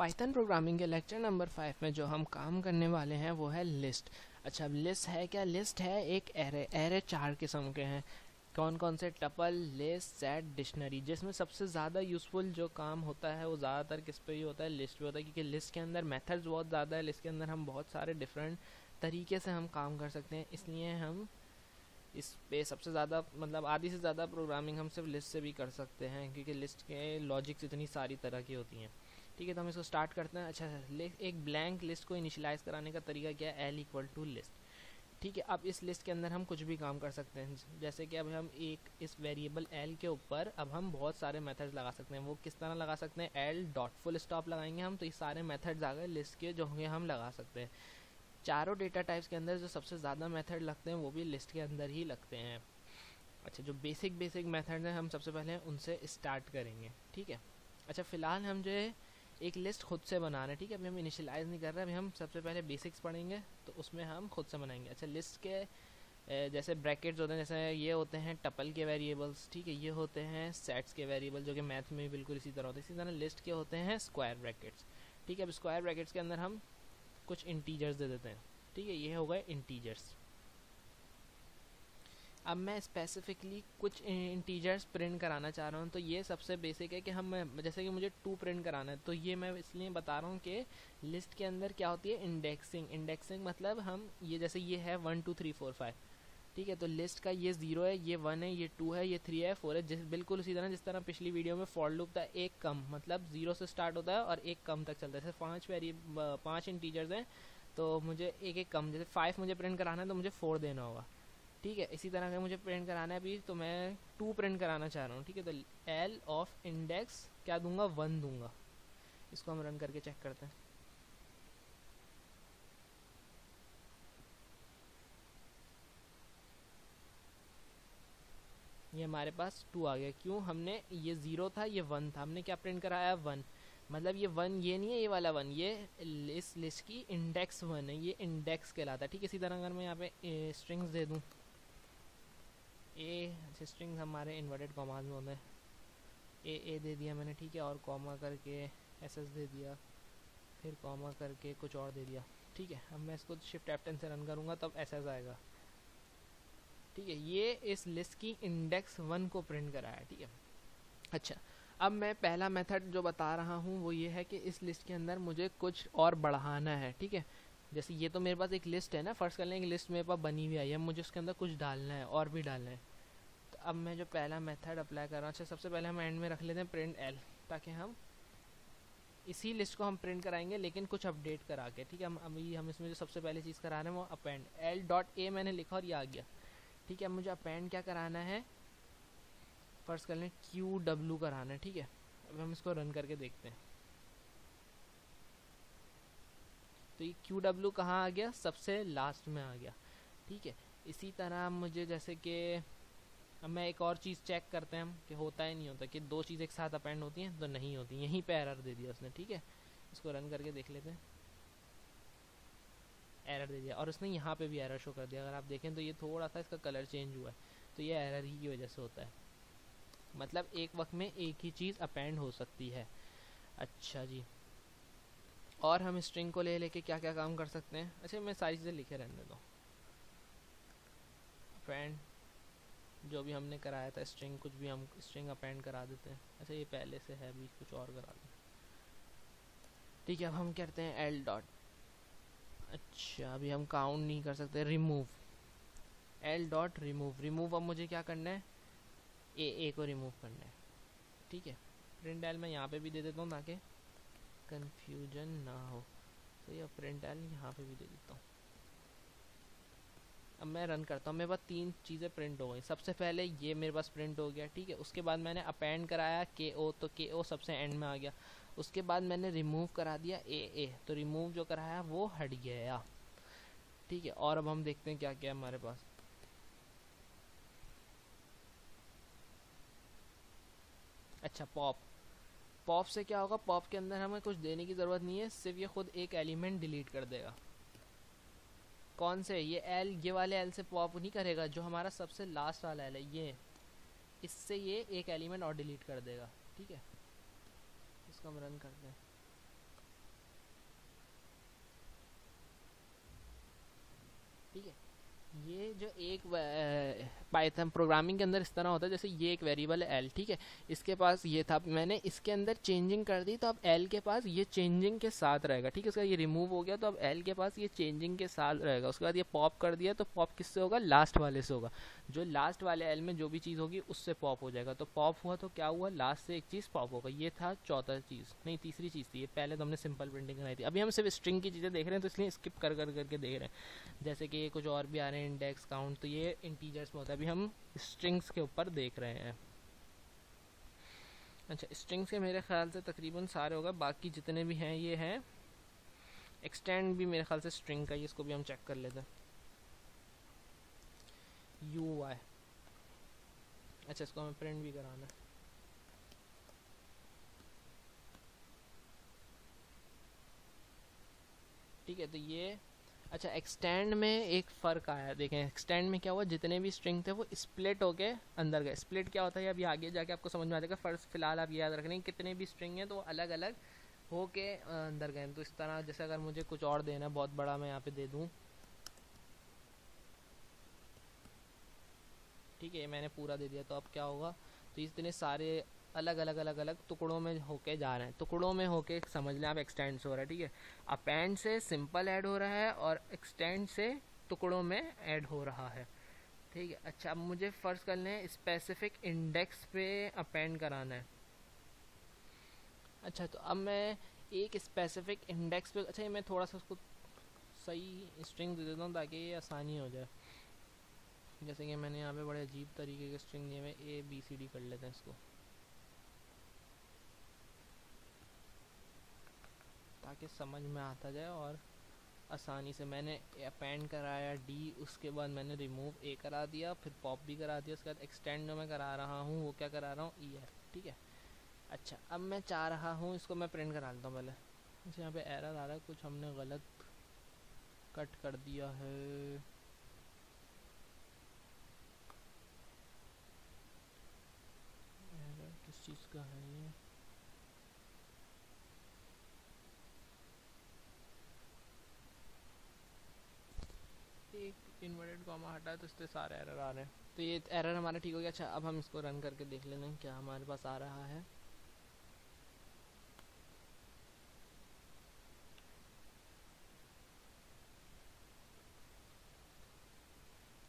Python programming के lecture number 5 में जो हम काम करने वाले हैं वो है लिस्ट। अच्छा, अब लिस्ट है क्या? लिस्ट है एक एरे 4 किस्म के हैं। कौन कौन से? Tuple, list, set, dictionary. जिसमें सबसे ज़्यादा यूज़फुल जो काम होता है वो ज़्यादातर किस पे ही होता है? लिस्ट पे होता है, क्योंकि लिस्ट के अंदर मेथड्स बहुत ज़्यादा है। लिस्ट के अंदर हम बहुत सारे डिफरेंट तरीके से हम काम कर सकते हैं, इसलिए हम इस पे सबसे ज़्यादा मतलब आधी से ज़्यादा प्रोग्रामिंग हम सिर्फ लिस्ट से भी कर सकते हैं, क्योंकि लिस्ट के लॉजिक्स इतनी सारी तरह की होती हैं। ठीक है, तो हम इसको स्टार्ट करते हैं। अच्छा, एक ब्लैंक लिस्ट को इनिशियलाइज़ कराने का तरीका क्या है? L equal to list. ठीक है, अब इस लिस्ट के अंदर हम कुछ भी काम कर सकते हैं। जैसे कि अब हम एक इस वेरिएबल एल के ऊपर अब हम बहुत सारे मेथड्स लगा सकते हैं। वो किस तरह लगा सकते हैं? एल डॉट फुल स्टॉप लगाएंगे हम, तो ये सारे मेथड्स आ गए लिस्ट के जो होंगे हम लगा सकते हैं। चारों डेटा टाइप्स के अंदर जो सबसे ज़्यादा मेथड लगते हैं वो भी लिस्ट के अंदर ही लगते हैं। अच्छा, जो बेसिक मेथड हैं हम सबसे पहले उनसे स्टार्ट करेंगे। ठीक है, अच्छा फ़िलहाल हम जो है एक लिस्ट खुद से बना रहे हैं। ठीक है, अभी हम इनिशियलाइज़ नहीं कर रहे, अभी हम सबसे पहले बेसिक्स पढ़ेंगे तो उसमें हम खुद से बनाएंगे। अच्छा, लिस्ट के जैसे ब्रैकेट्स होते हैं, जैसे ये होते हैं टपल के वेरिएबल्स। ठीक है, ये होते हैं सेट्स के वेरिएबल जो कि मैथ में भी बिल्कुल इसी तरह होते हैं। इसी तरह लिस्ट के होते हैं स्क्वायर ब्रैकेट्स। ठीक है, अब स्क्वायर ब्रैकेट्स के अंदर हम कुछ इंटीजर्स दे देते हैं। ठीक है, ये हो गए इंटीजर्स। अब मैं स्पेसिफिकली कुछ इंटीजर्स प्रिंट कराना चाह रहा हूँ, तो ये सबसे बेसिक है कि हम जैसे कि मुझे 2 प्रिंट कराना है, तो ये मैं इसलिए बता रहा हूँ कि लिस्ट के अंदर क्या होती है? इंडेक्सिंग। इंडेक्सिंग मतलब हम ये जैसे ये है 1 2 3 4 5। ठीक है, तो लिस्ट का ये 0 है, ये 1 है, ये 2 है, ये 3 है, 4 है। बिल्कुल उसी तरह जिस तरह पिछली वीडियो में फॉर लूप था, एक कम मतलब 0 से स्टार्ट होता है और एक कम तक चलता है। जैसे 5 इंटीजर्स हैं तो मुझे एक एक कम, जैसे 5 मुझे प्रिंट कराना है तो मुझे 4 देना होगा। ठीक है, इसी तरह का मुझे प्रिंट कराना है अभी, तो मैं 2 प्रिंट कराना चाह रहा हूँ। ठीक है, तो एल ऑफ इंडेक्स क्या दूंगा? 1 दूंगा। इसको हम रन करके चेक करते हैं। ये हमारे पास 2 आ गया। क्यों? हमने ये 0 था, ये 1 था, हमने क्या प्रिंट कराया? 1। मतलब ये 1 ये नहीं है, ये वाला 1 ये इस लिस्ट की इंडेक्स 1 है, ये इंडेक्स कहलाता है। ठीक है, इसी तरह अगर मैं यहाँ पे स्ट्रिंग्स दे दूँ, स्ट्रिंग्स हमारे इन्वर्टेड कॉमास में होते हैं। ए दे दिया मैंने, ठीक है, और कॉमा करके एस दे दिया, फिर कॉमा करके कुछ और दे दिया। ठीक है, अब मैं इसको शिफ्ट F10 से रन करूँगा तब एस आएगा। ठीक है, ये इस लिस्ट की इंडेक्स 1 को प्रिंट करा है। ठीक है, अच्छा, अब मैं पहला मेथड जो बता रहा हूँ वो ये है कि इस लिस्ट के अंदर मुझे कुछ और बढ़ाना है। ठीक है, जैसे ये तो मेरे पास एक लिस्ट है ना, फर्स्ट कर लें, एक लिस्ट मेरे पास बनी हुई आई है, मुझे उसके अंदर कुछ डालना है और भी डालना है। तो अब मैं जो पहला मेथड अप्लाई कर रहा हूँ, अच्छा सबसे पहले हम एंड में रख लेते हैं प्रिंट एल, ताकि हम इसी लिस्ट को हम प्रिंट कराएंगे लेकिन कुछ अपडेट करा के। ठीक है, हम इसमें जो सबसे पहले चीज़ करा रहे हैं वो अपेंड। एल डॉट ए मैंने लिखा और ये आ गया। ठीक है, अब मुझे अपेंड क्या कराना है? फर्स्ट कर लें क्यू डब्ल्यू कराना है। ठीक है, अब हम इसको रन करके देखते हैं। तो ये क्यू डब्ल्यू कहाँ आ गया? सबसे लास्ट में आ गया। ठीक है, इसी तरह मुझे जैसे कि अब मैं एक और चीज़ चेक करते हैं हम कि होता है नहीं होता, कि 2 चीज़ एक साथ अपेंड होती हैं तो नहीं होती। यहीं पे एरर दे दिया उसने। ठीक है, इसको रन करके देख लेते हैं। एरर दे दिया और उसने यहाँ पे भी एरर शो कर दिया। अगर आप देखें तो ये थोड़ा सा इसका कलर चेंज हुआ है, तो ये एरर ही की वजह से होता है। मतलब एक वक्त में एक ही चीज़ अपेंड हो सकती है। अच्छा जी, और हम स्ट्रिंग को ले लेके क्या क्या काम कर सकते हैं? अच्छा, मैं सारी चीज़ें लिखे रहने दो। अपेंड जो भी हमने कराया था स्ट्रिंग, कुछ भी हम स्ट्रिंग अपेंड करा देते हैं। अच्छा, ये पहले से है, भी कुछ और करा दें। ठीक है, अब हम करते हैं एल डॉट। अच्छा, अभी हम काउंट नहीं कर सकते। Remove, L dot remove. Remove अब मुझे क्या करना है? ए को रिमूव करना है। ठीक है, प्रिंट एल मैं यहाँ पे भी दे देता हूँ ताकि कन्फ्यूजन ना हो। तो ये प्रिंट एल यहाँ पे भी दे देता हूँ। अब मैं रन करता हूँ, मेरे पास 3 चीज़ें प्रिंट हो गई। सबसे पहले ये मेरे पास प्रिंट हो गया। ठीक है, उसके बाद मैंने अपेंड कराया के ओ, तो के ओ सबसे एंड में आ गया। उसके बाद मैंने रिमूव करा दिया ए, तो रिमूव जो कराया वो हट गया। ठीक है, और अब हम देखते हैं क्या क्या है हमारे पास। अच्छा, पॉप से क्या होगा? पॉप के अंदर हमें कुछ देने की ज़रूरत नहीं है, सिर्फ ये खुद एक एलिमेंट डिलीट कर देगा। कौन से? ये एल, ये वाले एल से पॉप नहीं करेगा, जो हमारा सबसे लास्ट वाला एल है ये, इससे ये एक एलिमेंट और डिलीट कर देगा। ठीक है, इसको हम रन करते हैं। ठीक है। ये जो एक पाइथन प्रोग्रामिंग के अंदर इस तरह होता है, जैसे ये एक वेरिएबल है एल, ठीक है, इसके पास ये था, मैंने इसके अंदर चेंजिंग कर दी, तो अब एल के पास ये चेंजिंग के साथ रहेगा, ठीक है, उसका ये रिमूव हो गया, तो अब एल के पास ये चेंजिंग के साथ रहेगा। उसके बाद ये पॉप कर दिया, तो पॉप किससे होगा, लास्ट वाले से होगा, जो लास्ट वाले एल में जो भी चीज़ होगी उससे पॉप हो जाएगा। तो पॉप हुआ तो क्या हुआ, लास्ट से एक चीज़ पॉप होगा। ये था चौथा चीज़, नहीं तीसरी चीज़ थी ये, पहले तो हमने सिंपल प्रिंटिंग कराई थी, अभी हम सिर्फ स्ट्रिंग की चीज़ें देख रहे हैं, तो इसलिए स्किप कर करके देख रहे हैं। जैसे कि ये कुछ और भी आ रहे हैं, इंडेक्स काउंट, तो ये इंटीजर्स में होता है, अभी हम स्ट्रिंग्स के ऊपर देख रहे हैं। अच्छा, स्ट्रिंग्स के मेरे ख्याल से तकरीबन सारे हो गए, बाकी जितने भी हैं ये हैं। एक्सटेंड भी मेरे ख्याल से स्ट्रिंग का ही, इसको भी हम चेक कर लेते हैं। UI, अच्छा इसको हमें प्रिंट भी कराना है। ठीक है, तो ये अच्छा एक्सटेंड में एक फ़र्क आया, देखें एक्सटेंड में क्या हुआ, जितने भी स्ट्रिंग थे वो स्प्लिट होके अंदर गए। स्प्लिट क्या होता है अभी आगे जाके आपको समझ में आ जाएगा, फर्स्ट फिलहाल आप ये याद रखने कितने भी स्ट्रिंग हैं तो वो अलग अलग होके अंदर गए। तो इस तरह जैसे अगर मुझे कुछ और देना है बहुत बड़ा, मैं यहाँ पे दे दूँ, ठीक है, मैंने पूरा दे दिया, तो अब क्या होगा, तो इतने सारे अलग अलग अलग अलग टुकड़ों में होके जा रहे हैं, टुकड़ों में होके समझ लें आप, एक्सटेंड से हो रहा है, ठीक है। अपेंड से सिंपल ऐड हो रहा है और एक्सटेंड से टुकड़ों में ऐड हो रहा है, ठीक है। अच्छा, अब मुझे फर्ज कर लें स्पेसिफिक इंडेक्स पे अपेंड कराना है। अच्छा, तो अब मैं एक स्पेसिफिक इंडेक्स पे, अच्छा ये मैं थोड़ा सा उसको सही स्ट्रिंग दे देता हूँ ताकि ये आसानी हो जाए। जैसे कि मैंने यहाँ पे बड़े अजीब तरीके के स्ट्रिंग दिए हुए, ABCD कर लेते हैं इसको, ताकि समझ में आता जाए और आसानी से। मैंने अपेंड कराया D, उसके बाद मैंने रिमूव A करा दिया, फिर पॉप भी करा दिया, उसके बाद एक्सटेंड जो मैं करा रहा हूँ वो क्या करा रहा हूँ, EF, ठीक है। अच्छा, अब मैं चाह रहा हूँ इसको मैं प्रिंट करा लेता हूँ पहले। अच्छा, यहाँ पे एरर आ रहा है, कुछ हमने गलत कट कर दिया है। एरर किस चीज़ का है ये, एक इन्वर्टेड कॉमा हटा है तो इससे सारे एरर आ रहे हैं, तो ये एरर हमारा ठीक हो गया। अच्छा, अब हम इसको रन करके देख लेते हैं क्या हमारे पास आ रहा है।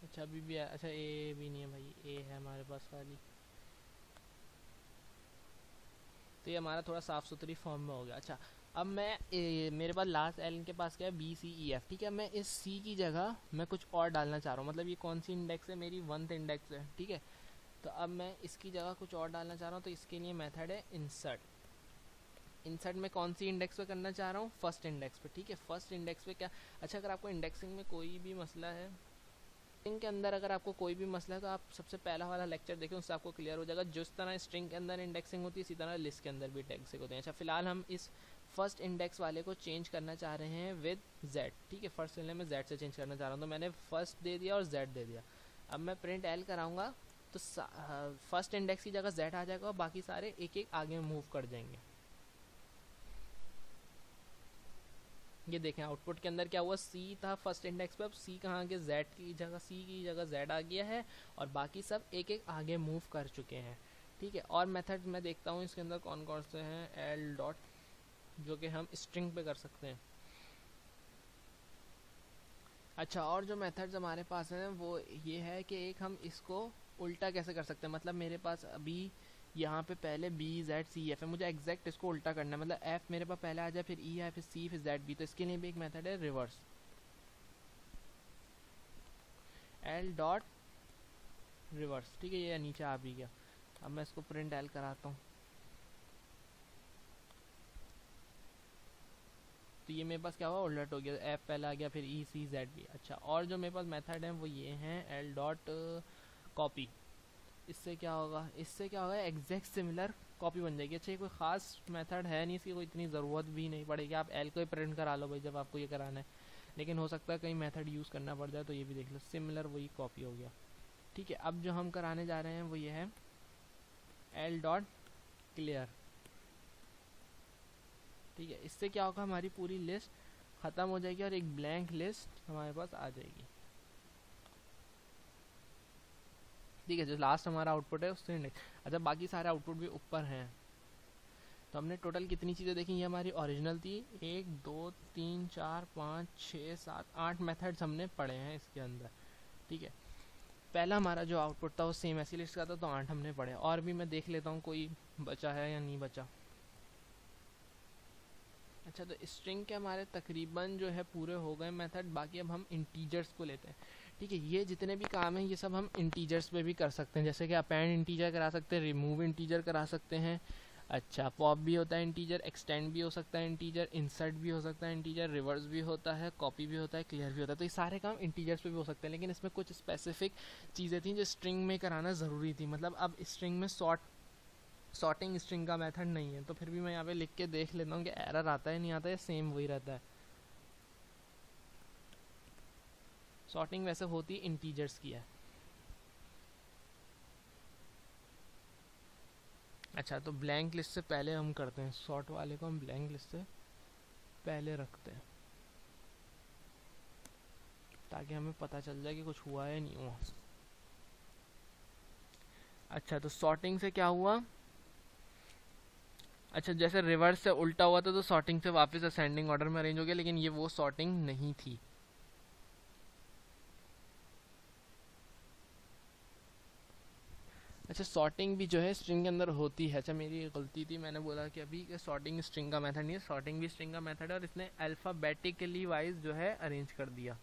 अच्छा, अभी भी अच्छा A भी नहीं है भाई, A है हमारे पास खाली, तो ये हमारा थोड़ा साफ़ सुथरी फॉर्म में हो गया। अच्छा, अब मैं मेरे पास लास्ट एल के पास क्या है, BCEF, ठीक है। मैं इस C की जगह मैं कुछ और डालना चाह रहा हूँ, मतलब ये कौन सी इंडेक्स है, मेरी 1th इंडेक्स है, ठीक है। तो अब मैं इसकी जगह कुछ और डालना चाह रहा हूँ, तो इसके लिए मेथड है इंसर्ट। इंसर्ट में कौन सी इंडेक्स पे करना चाह रहा हूँ, फर्स्ट इंडेक्स पे, ठीक है। फर्स्ट इंडेक्स पे क्या, अच्छा अगर आपको इंडेक्सिंग में कोई भी मसला है, स्ट्रिंग के अंदर अगर आपको कोई भी मसला है तो आप सबसे पहला वाला लेक्चर देखें, उससे आपको क्लियर हो जाएगा। जिस तरह स्ट्रिंग के अंदर इंडेक्सिंग होती है इसी तरह लिस्ट के अंदर भी इंडेक्सिंग होती है। अच्छा, फिलहाल हम इस फर्स्ट इंडेक्स वाले को चेंज करना चाह रहे हैं विद Z, ठीक है। फर्स्ट वाले में Z से चेंज करना चाह रहा हूँ, तो मैंने फर्स्ट दे दिया और Z दे दिया। अब मैं प्रिंट L कराऊंगा तो फर्स्ट इंडेक्स की जगह Z आ जाएगा और बाकी सारे एक एक आगे मूव कर जाएंगे। ये देखें आउटपुट के अंदर क्या हुआ, C था फर्स्ट इंडेक्स पे, अब C कहाँ गया, Z की जगह, C की जगह Z आ गया है और बाकी सब एक एक आगे मूव कर चुके हैं, ठीक है। और मेथड मैं देखता हूँ इसके अंदर कौन कौन से हैं, L डॉट, जो कि हम स्ट्रिंग पे कर सकते हैं। अच्छा, और जो मेथड्स हमारे पास हैं वो ये है कि एक हम इसको उल्टा कैसे कर सकते हैं, मतलब मेरे पास अभी यहाँ पे पहले BZCF है, मुझे एग्जैक्ट इसको उल्टा करना है, मतलब F मेरे पास पहले आ जाए, फिर E है, फिर C, फिर ZB, तो इसके लिए भी एक मेथड है रिवर्स, L डॉट रिवर्स, ठीक है। ये नीचे आ भी गया। अब मैं इसको प्रिंट L कराता हूँ, तो ये मेरे पास क्या हुआ, उलट हो गया, F पहले आ गया, फिर E, C, ZB। अच्छा, और जो मेरे पास मेथड है वो ये हैं, L डॉट कॉपी, इससे क्या होगा, इससे क्या होगा, एग्जैक्ट सिमिलर कॉपी बन जाएगी। अच्छा, ये कोई ख़ास मेथड है नहीं, इसकी कोई इतनी ज़रूरत भी नहीं पड़ेगी, आप एल को ही प्रिंट करा लो भाई जब आपको ये कराना है, लेकिन हो सकता है कहीं मेथड यूज़ करना पड़ जाए, तो ये भी देख लो, सिमिलर वही कॉपी हो गया, ठीक है। अब जो हम कराने जा रहे हैं वो ये है एल डॉट क्लियर, ठीक है। इससे क्या होगा, हमारी पूरी लिस्ट ख़त्म हो जाएगी और एक ब्लैंक लिस्ट हमारे पास आ जाएगी। ठीक है, जो लास्ट हमारा आउटपुट है उससे इंडेक्स। अच्छा, बाकी सारे आउटपुट भी ऊपर हैं। तो हमने टोटल कितनी चीज़ें देखी, ये हमारी ओरिजिनल थी, 1 2 3 4 5 6 7 8 मेथड्स हमने पढ़े हैं इसके अंदर। ठीक है, पहला हमारा जो आउटपुट था वो सेम ऐसी लिस्ट का था, तो 8 हमने पढ़े। और भी मैं देख लेता हूँ कोई बचा है या नहीं बचा। अच्छा, तो स्ट्रिंग के हमारे तकरीबन जो है पूरे हो गए मेथड। बाकी अब हम इंटीजर्स को लेते हैं। ठीक है, ये जितने भी काम हैं ये सब हम इंटीजर्स पे भी कर सकते हैं, जैसे कि अपेंड इंटीजर करा सकते हैं, रिमूव इंटीजर करा सकते हैं। अच्छा, पॉप भी होता है इंटीजर, एक्सटेंड भी हो सकता है इंटीजर, इंसर्ट भी हो सकता है इंटीजर, रिवर्स भी होता है, कॉपी भी होता है, क्लियर भी होता है। तो ये सारे काम इंटीजर्स पे भी हो सकते हैं, लेकिन इसमें कुछ स्पेसिफिक चीज़ें थी जो स्ट्रिंग में कराना ज़रूरी थी। मतलब अब स्ट्रिंग में सॉर्टिंग स्ट्रिंग का मेथड नहीं है, तो फिर भी मैं यहाँ पे लिख के देख लेता हूँ कि एरर आता है नहीं आता है, सेम वही रहता है। सॉर्टिंग वैसे होती इंटीजर्स की है। अच्छा, तो ब्लैंक लिस्ट से पहले हम करते हैं, सॉर्ट वाले को हम ब्लैंक लिस्ट से पहले रखते हैं, ताकि हमें पता चल जाए कि कुछ हुआ है नहीं हुआ। अच्छा, तो सॉर्टिंग से क्या हुआ। अच्छा, जैसे रिवर्स से उल्टा हुआ था तो सॉर्टिंग से वापस असेंडिंग ऑर्डर में अरेंज हो गया, लेकिन ये वो सॉर्टिंग नहीं थी। अच्छा, सॉर्टिंग भी जो है स्ट्रिंग के अंदर होती है। अच्छा, मेरी गलती थी, मैंने बोला कि अभी सॉर्टिंग स्ट्रिंग का मेथड नहीं है, सॉर्टिंग भी स्ट्रिंग का मेथड है, और इसने अल्फ़ाबेटिकली वाइज जो है अरेंज कर दिया।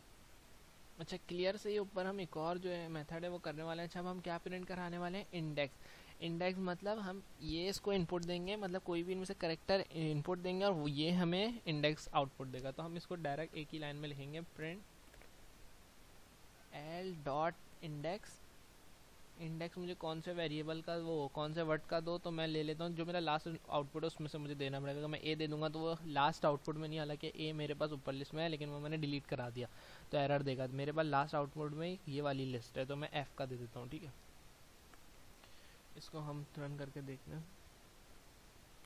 अच्छा, क्लियर से ही ऊपर हम एक और जो है मेथड है वो करने वाले हैं। अच्छा, अब हम क्या प्रिंट कराने वाले हैं, इंडेक्स। इंडेक्स मतलब हम ये इसको इनपुट देंगे, मतलब कोई भी इनमें से करेक्टर इनपुट देंगे और वो ये हमें इंडेक्स आउटपुट देगा। तो हम इसको डायरेक्ट एक ही लाइन में लिखेंगे, print L dot index. Index मुझे कौन से वेरिएबल का, वो कौन से वर्ड का दो, तो मैं ले लेता हूँ जो मेरा लास्ट आउटपुट है उसमें से मुझे देना पड़ेगा। अगर मैं ए दे दूंगा तो वो लास्ट आउटपुट में नहीं, हालांकि ए मेरे पास ऊपर लिस्ट में है लेकिन वो मैंने डिलीट करा दिया तो एरर देगा। मेरे पास लास्ट आउटपुट में ये वाली लिस्ट है, तो मैं एफ का दे देता हूँ। ठीक है, इसको हम रन करके देखते हैं।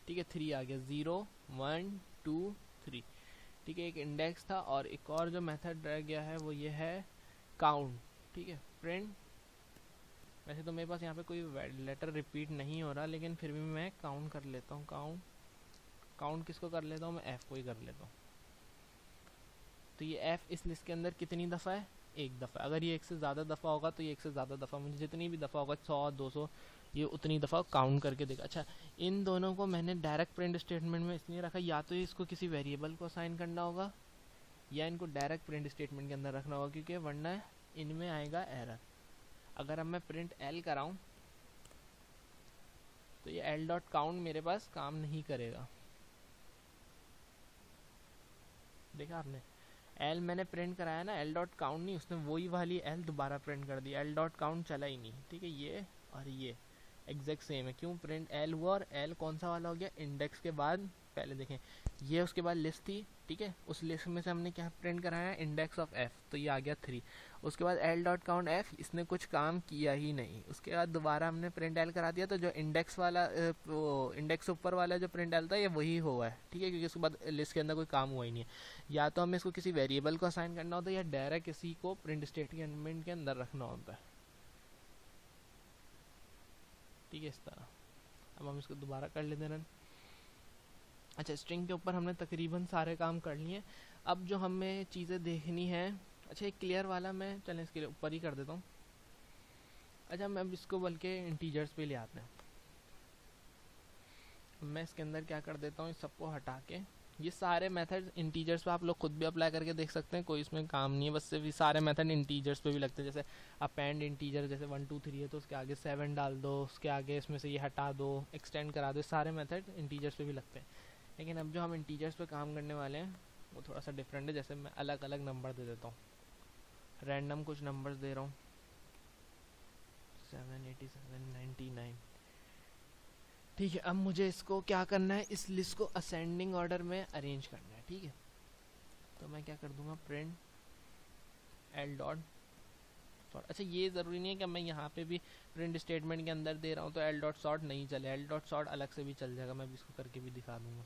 ठीक है, 3 आ गया, 0 1 2 3। ठीक है, एक इंडेक्स था, और एक और जो मेथड रह गया है वो ये है काउंट। ठीक है, प्रिंट, वैसे तो मेरे पास यहाँ पे कोई लेटर रिपीट नहीं हो रहा, लेकिन फिर भी मैं काउंट कर लेता हूँ। काउंट किसको कर लेता हूँ, मैं एफ को ही कर लेता हूँ। तो ये एफ इस लिस्ट के अंदर कितनी दफ़ा है, एक दफ़ा। अगर ये एक से ज़्यादा दफ़ा होगा तो ये एक से ज़्यादा दफ़ा, मुझे जितनी भी दफ़ा होगा 100 200 ये उतनी दफ़ा काउंट करके देगा। अच्छा, इन दोनों को मैंने डायरेक्ट प्रिंट स्टेटमेंट में इसलिए रखा, या तो इसको किसी वेरिएबल को असाइन करना होगा या इनको डायरेक्ट प्रिंट स्टेटमेंट के अंदर रखना होगा, क्योंकि वरना इनमें आएगा एरर। अगर अब मैं प्रिंट एल कराऊँ तो ये एल डॉट काउंट मेरे पास काम नहीं करेगा। देखा आपने, एल मैंने प्रिंट कराया ना, एल डॉट काउंट नहीं, उसने वही वाली एल दोबारा प्रिंट कर दी, एल डॉट काउंट चला ही नहीं। ठीक है, ये और ये एग्जैक्ट सेम है। क्यों, प्रिंट एल हुआ, और एल कौन सा वाला हो गया, इंडेक्स के बाद पहले देखें ये उसके बाद लिस्ट थी। ठीक है, उस लिस्ट में से हमने क्या प्रिंट कराया, इंडेक्स ऑफ एफ, तो ये आ गया 3। उसके बाद एल डॉट काउंट एफ, इसने कुछ काम किया ही नहीं। उसके बाद दोबारा हमने प्रिंट एल करा दिया, तो जो इंडेक्स वाला वो इंडेक्स ऊपर वाला जो प्रिंट एल था ये वही हुआ है। ठीक है, क्योंकि उसके बाद लिस्ट के अंदर कोई काम हुआ ही नहीं है। या तो हमें इसको किसी वेरिएबल को असाइन करना होता है या डायरेक्ट किसी को प्रिंट स्टेटमेंट के अंदर रखना होता है। ठीक है, इस तरह। अब हम इसको दोबारा कर लेते हैं रन। अच्छा, स्ट्रिंग के ऊपर हमने तकरीबन सारे काम कर लिए। अब जो हमें चीज़ें देखनी है, अच्छा एक क्लियर वाला मैं चलें इसके ऊपर ही कर देता हूँ। अच्छा, मैं अब इसको बल्कि इंटीजर्स पे ले आते हैं। मैं इसके अंदर क्या कर देता हूँ, इस सबको हटा के ये सारे मेथड इंटीजर्स पे आप लोग खुद भी अप्लाई करके देख सकते हैं, कोई इसमें काम नहीं है। बस सिर्फ सारे मेथड इंटीजर्स पे भी लगते हैं। जैसे अपेंड इंटीजर, जैसे 1 2 3 है तो उसके आगे 7 डाल दो, उसके आगे इसमें से ये हटा दो, एक्सटेंड करा दो, सारे मेथड इंटीजर्स पे भी लगते हैं। लेकिन अब जो हम इंटीजर्स पे काम करने वाले हैं वो थोड़ा सा डिफरेंट है। जैसे मैं अलग अलग नंबर दे देता हूँ, रैंडम कुछ नंबर्स दे रहा हूँ, 787 99। ठीक है, अब मुझे इसको क्या करना है, इस लिस्ट को असेंडिंग ऑर्डर में अरेंज करना है। ठीक है, तो मैं क्या कर दूंगा, प्रिंट एल डॉट सॉर्ट। अच्छा, ये ज़रूरी नहीं है कि मैं यहाँ पे भी प्रिंट स्टेटमेंट के अंदर दे रहा हूँ तो एल डॉट सॉर्ट नहीं चले, एल डॉट सॉर्ट अलग से भी चल जाएगा, मैं भी इसको करके भी दिखा दूंगा।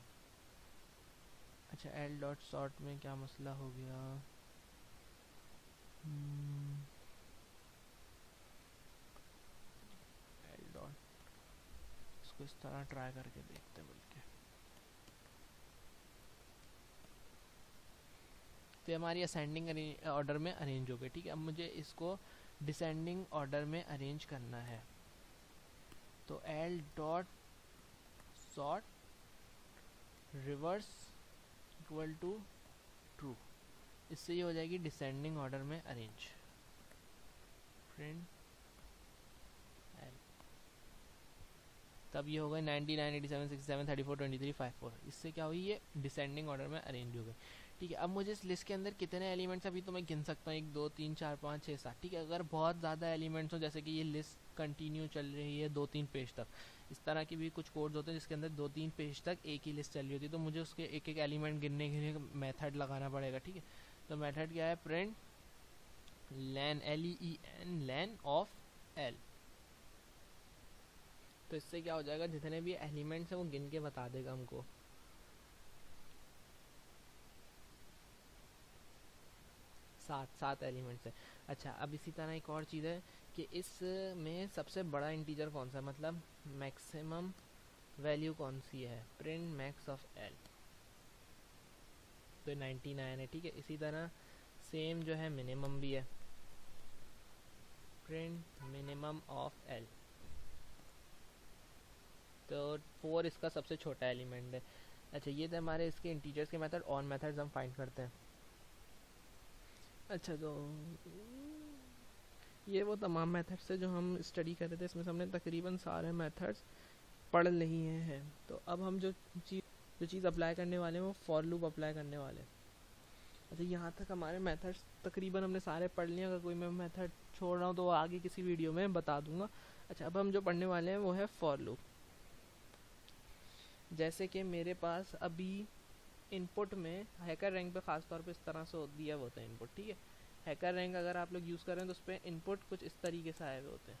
अच्छा, एल डॉट सॉर्ट में क्या मसला हो गया, इसको इस तरह ट्राई करके देखते हैं बल्कि। तो ये हमारी असेंडिंग ऑर्डर में अरेंज हो गई, ठीक है। अब मुझे इसको डिसेंडिंग ऑर्डर में अरेंज करना है, तो L dot sort reverse equal to true, इससे ये हो जाएगी डिसेंडिंग ऑर्डर में अरेंज। प्रिंट एल, तब ये हो गए 99, 87, 67, 34, 23, 54। इससे क्या हुई, ये डिसेंडिंग ऑर्डर में अरेंज हो गए, ठीक है। अब मुझे इस लिस्ट के अंदर कितने एलिमेंट्स, अभी तो मैं गिन सकता हूँ 1 2 3 4 5 6 7, ठीक है। अगर बहुत ज़्यादा एलिमेंट्स हो, जैसे कि ये लिस्ट कंटिन्यू चल रही है 2-3 पेज तक, इस तरह की भी कुछ कोड्स होते हैं जिसके अंदर 2-3 पेज तक एक ही लिस्ट चल रही होती है, तो मुझे उसके एक एक एलिमेंट गिनने के लिए मेथड लगाना पड़ेगा, ठीक है। तो मेथड क्या है, print len len len of L. तो इससे क्या हो जाएगा, जितने भी एलिमेंट्स हैं वो गिन के बता देगा हमको। सात एलिमेंट्स है। अच्छा, अब इसी तरह एक और चीज़ है कि इसमें सबसे बड़ा इंटीजर कौन सा है, मतलब मैक्सिमम वैल्यू कौन सी है, प्रिंट मैक्स ऑफ एल, तो 99 है, ठीक है। इसी तरह सेम जो है मिनिमम भी है, प्रिंट मिनिमम ऑफ एल, तो 4 इसका सबसे छोटा एलिमेंट है। अच्छा, ये तो हमारे इसके इंटीजर्स के मेथड, और मेथड्स हम फाइंड करते हैं। अच्छा, तो ये वो तमाम मेथड्स है जो हम स्टडी कर रहे थे, इसमें से हमने तकरीबन सारे मेथड्स पढ़ लिए हैं। तो अब हम जो चीज़ अप्लाई करने वाले हैं वो फॉर लूप अप्लाई करने वाले हैं। अच्छा, यहाँ तक हमारे मेथड्स तकरीबन हमने सारे पढ़ लिए, अगर कोई मैं मेथड छोड़ रहा हूँ तो वो आगे किसी वीडियो में बता दूंगा। अच्छा, अब हम जो पढ़ने वाले हैं वो है फॉर लूप। जैसे कि मेरे पास अभी इनपुट में हैकर रैंक पे ख़ास तौर पे इस तरह से दिया हुआ होता है इनपुट, ठीक है। हैकर रैंक अगर आप लोग यूज़ कर रहे हैं तो उस पर इनपुट कुछ इस तरीके से आए हुए होते हैं,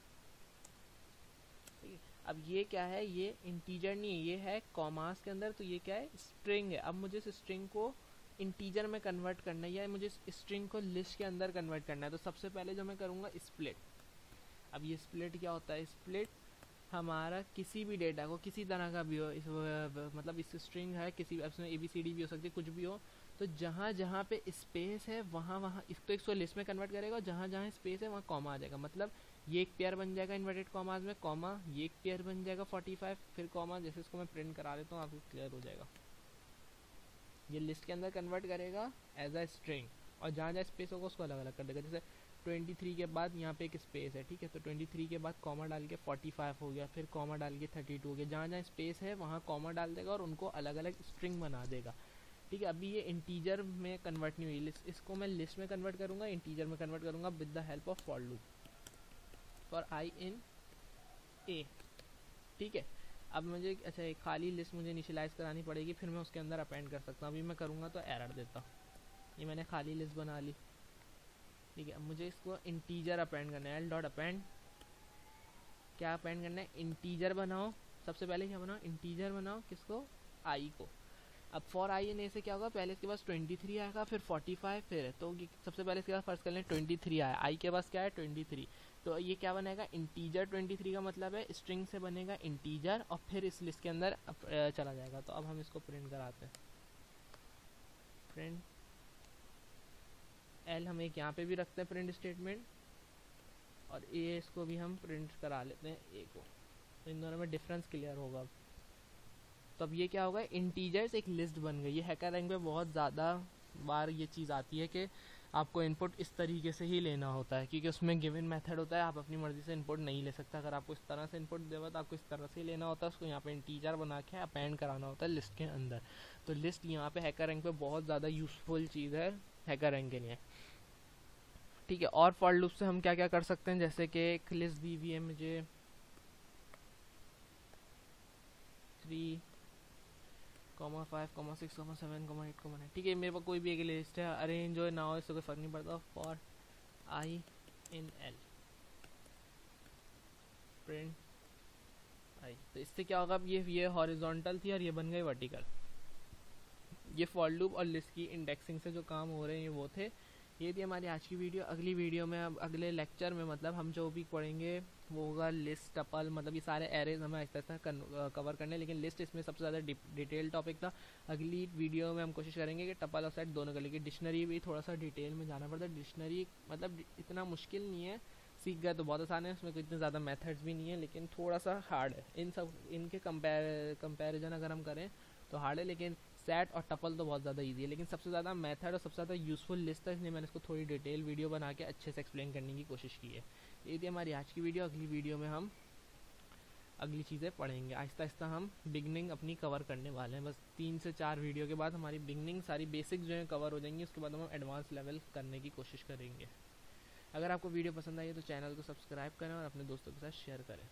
ठीक है। अब ये क्या है, ये इंटीजर नहीं है, ये है कॉमास के अंदर, तो ये क्या है, स्ट्रिंग है। अब मुझे इस स्ट्रिंग को इंटीजर में कन्वर्ट करना है, या मुझे इस स्ट्रिंग को लिस्ट के अंदर कन्वर्ट करना है। तो सबसे पहले जो मैं करूँगा स्प्लिट। अब ये स्प्लिट क्या होता है, स्प्लिट हमारा किसी भी डेटा को, किसी तरह का भी हो, मतलब इस स्ट्रिंग है, किसी इसमें ABCD भी हो सकती है, कुछ भी हो, तो जहाँ जहाँ पे स्पेस है वहाँ इसको लिस्ट में कन्वर्ट करेगा, और जहाँ जहाँ स्पेस है वहाँ कॉमा आ जाएगा। मतलब ये एक पेयर बन जाएगा इन्वर्टेड कॉमाज में, कॉमा, ये एक पेयर बन जाएगा 45, फिर कॉमा। जैसे इसको मैं प्रिंट करा देता हूँ, आपको क्लियर हो जाएगा। ये लिस्ट के अंदर कन्वर्ट करेगा एज अ स्ट्रिंग, और जहाँ जहाँ स्पेस होगा उसको अलग अलग कर देगा। जैसे 23 के बाद यहाँ पे एक स्पेस है, ठीक है, तो 23 के बाद कॉमा डाल के 45 हो गया, फिर कॉमा डाल के 32 हो गया। जहाँ जहाँ स्पेस है वहाँ कॉमा डाल देगा और उनको अलग अलग स्ट्रिंग बना देगा, ठीक है। अभी ये इंटीजर में कन्वर्ट नहीं हुई, इसको मैं लिस्ट में कन्वर्ट करूँगा, इंटीजर में कन्वर्ट करूँगा with the help of for loop for i in a, ठीक है। अब मुझे अच्छा एक खाली लिस्ट मुझे इनिशियलाइज करानी पड़ेगी, फिर मैं उसके अंदर अपेंड कर सकता हूँ। अभी मैं करूँगा तो एरर देता हूँ, ये मैंने खाली लिस्ट बना ली, ठीक है। अब मुझे इसको इंटीजर अपेंड करना है, एल डॉट अपेंड, क्या अपेंड करना है, इंटीजर बनाओ। सबसे पहले क्या बनाओ, इंटीजर बनाओ, किसको, आई को। अब फॉर आई इन ए से क्या होगा, पहले इसके पास 23 आएगा, फिर 45, फिर तो सबसे पहले इसके पास फर्स्ट कर लें 23 आया, आई के पास क्या है 23, तो ये क्या बनेगा, इंटीजर। 23 का मतलब है स्ट्रिंग से बनेगा इंटीजर, और फिर इस लिस्ट के अंदर चला जाएगा। तो अब हम इसको प्रिंट कराते हैं, प्रिंट एल हम एक यहाँ पे भी रखते हैं प्रिंट स्टेटमेंट, और ए इसको भी हम प्रिंट करा लेते हैं ए को, तो इन दोनों में डिफरेंस क्लियर होगा अब। तो अब ये क्या होगा, इंटीजर्स एक लिस्ट बन गई। ये हैकर रैंक पे बहुत ज़्यादा बार ये चीज़ आती है कि आपको इनपुट इस तरीके से ही लेना होता है, क्योंकि उसमें गिवन मेथड होता है, आप अपनी मर्ज़ी से इनपुट नहीं ले सकता। अगर आपको इस तरह से इनपुट देगा तो आपको इस तरह से लेना होता है, उसको यहाँ पे इंटीजर बना के अपेंड कराना होता है लिस्ट के अंदर। तो लिस्ट यहाँ पे हैकर रैंक पे बहुत ज़्यादा यूज़फुल चीज़ है हैकर रैंक के लिए, ठीक है। और फॉर लूप से हम क्या क्या कर सकते हैं, जैसे कि एक लिस्ट दी हुई है मुझे 3, 5, 6, 7, 8, 9, ठीक है। मेरे पास कोई भी एक लिस्ट है, अरेंज हो ना हो इससे कोई फर्क नहीं पड़ता। For i in l, print i, तो इससे क्या होगा, अब ये हॉरिजॉन्टल थी और ये बन गई वर्टिकल। ये फॉर लूप और लिस्ट की इंडेक्सिंग से जो काम हो रहे हैं वो थे। ये थी हमारी आज की वीडियो। अगली वीडियो में, अब अगले लेक्चर में मतलब हम जो भी पढ़ेंगे वो होगा लिस्ट, टपल, मतलब ये सारे एरेज हमें आहिस्ता आहिस्ता कवर करने, लेकिन लिस्ट इसमें सबसे ज़्यादा डिटेल टॉपिक था। अगली वीडियो में हम कोशिश करेंगे कि टपल और सेट दोनों कर लेंगे। डिक्शनरी भी थोड़ा सा डिटेल में जाना पड़ता है। डिक्शनरी मतलब इतना मुश्किल नहीं है, सीख गए तो बहुत आसान है, उसमें कोई इतने ज़्यादा मेथड्स भी नहीं है, लेकिन थोड़ा सा हार्ड है। इनके कंपैरिजन अगर हम करें तो हार्ड है, लेकिन सेट और टपल तो बहुत ज़्यादा इजी है। लेकिन सबसे ज़्यादा मेथड और सबसे ज़्यादा यूज़फुल लिस्ट है, इसलिए मैंने इसको थोड़ी डिटेल वीडियो बना के अच्छे से एक्सप्लेन करने की कोशिश की है। ये थी हमारी आज की वीडियो। अगली वीडियो में हम अगली चीज़ें पढ़ेंगे। आहिस्ता आहिस्ता हम बिगनिंग अपनी कवर करने वाले हैं। बस 3 से 4 वीडियो के बाद हमारी बिगनिंग सारी बेसिक्स जो है कवर हो जाएंगी। उसके बाद हम एडवांस लेवल करने की कोशिश करेंगे। अगर आपको वीडियो पसंद आई है तो चैनल को सब्सक्राइब करें और अपने दोस्तों के साथ शेयर करें।